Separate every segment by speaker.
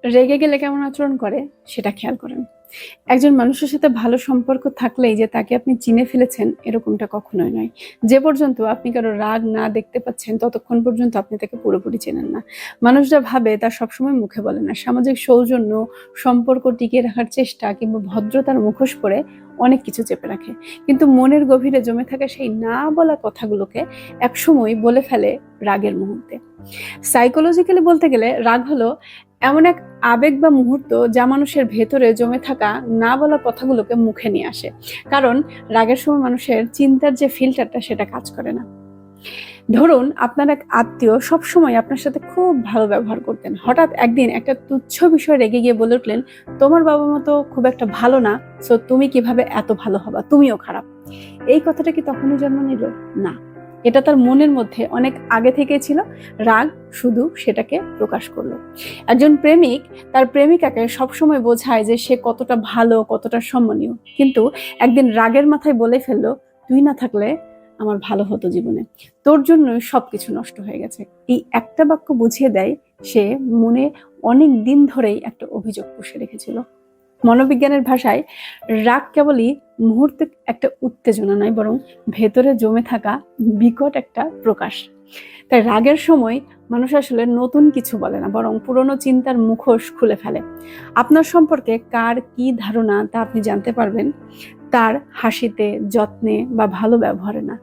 Speaker 1: রেগে গেলে কেমন আচরণ করে সেটা খেয়াল করেন। একজন মানুষের সাথে ভালো সম্পর্ক থাকলেই যে তাকে আপনি চিনে ফেলেছেন এরকমটা কখনোই নয়। যে পর্যন্ত আপনি কারো রাগ না দেখতে পাচ্ছেন ততক্ষণ পর্যন্ত আপনি তাকে পুরোপুরি চেনেন না। মানুষ যা ভাবে তা সবসময় মুখে বলে না। সামাজিক সৌজন্য, সম্পর্ক টিকিয়ে রাখার চেষ্টা কিংবা ভদ্রতার মুখোশ পরে অনেক কিছু চেপে রাখে, কিন্তু মনের গভীরে জমে থাকা সেই না বলা কথাগুলোকে একসময় বলে ফেলে রাগের মুহূর্তে। সাইকোলজিক্যালি বলতে গেলে রাগ হলো এমন এক আবেগ বা মুহূর্ত যা মানুষের ভেতরে জমে থাকা না বলা কথাগুলোকে মুখে নিয়ে আসে। কারণ রাগের সময় মানুষের চিন্তার যে ফিল্টারটা সেটা কাজ করে না। ধরুন আপনার এক আত্মীয় সবসময় আপনার সাথে খুব ভালো ব্যবহার করতেন, হঠাৎ একদিন একটা তুচ্ছ বিষয় রেগে গিয়ে বলে উঠলেন, তোমার বাবা মা তো খুব একটা ভালো না, সো তুমি কিভাবে এত ভালো হবা, তুমিও খারাপ। এই কথাটা কি তখনই জন্ম নিল? না, এটা তার মনের মধ্যে অনেক আগে থেকে ছিল। রাগ শুধু সেটাকে প্রকাশ করলো। একজন প্রেমিক তার প্রেমিকাকে সবসময় বোঝায় যে সে কতটা ভালো, কতটা সম্মানীয়, কিন্তু একদিন রাগের মাথায় বলে ফেললো, তুই না থাকলে আমার ভালো হতো জীবনে, তোর জন্যই সবকিছু নষ্ট হয়ে গেছে। এই একটা বাক্য বুঝিয়ে দেয় সে মনে অনেক দিন ধরেই একটা অভিযোগ পুষে রেখেছিল। মনোবিজ্ঞানের ভাষায় রাগ কেবলই মুহূর্তে একটা উত্তেজনা নয়, বরং ভেতরে জমে থাকা বিকট একটা প্রকাশ। তাই রাগের সময় মানুষ আসলে নতুন কিছু বলে না, বরং পুরনো চিন্তার মুখোশ খুলে ফেলে। আপনার সম্পর্কে কার কি ধারণা তা আপনি জানতে পারবেন তার হাসিতে, যত্নে বা ভালো ব্যবহারে না।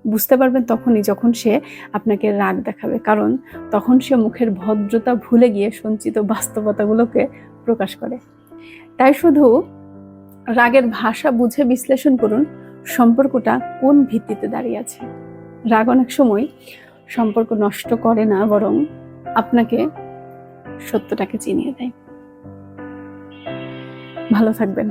Speaker 1: বুঝতে পারবেন তখনই যখন সে আপনাকে রাগ দেখাবে, কারণ তখন সে মুখের ভদ্রতা ভুলে গিয়ে সঞ্চিত বাস্তবতাগুলোকে প্রকাশ করে। তাই শুধু রাগের ভাষা বুঝে বিশ্লেষণ করুন সম্পর্কটা কোন ভিত্তিতে দাঁড়িয়ে আছে। রাগ অনেক সময় সম্পর্ক নষ্ট করে না, বরং আপনাকে সত্যটাকে চিনিয়ে দেয়। ভালো থাকবেন।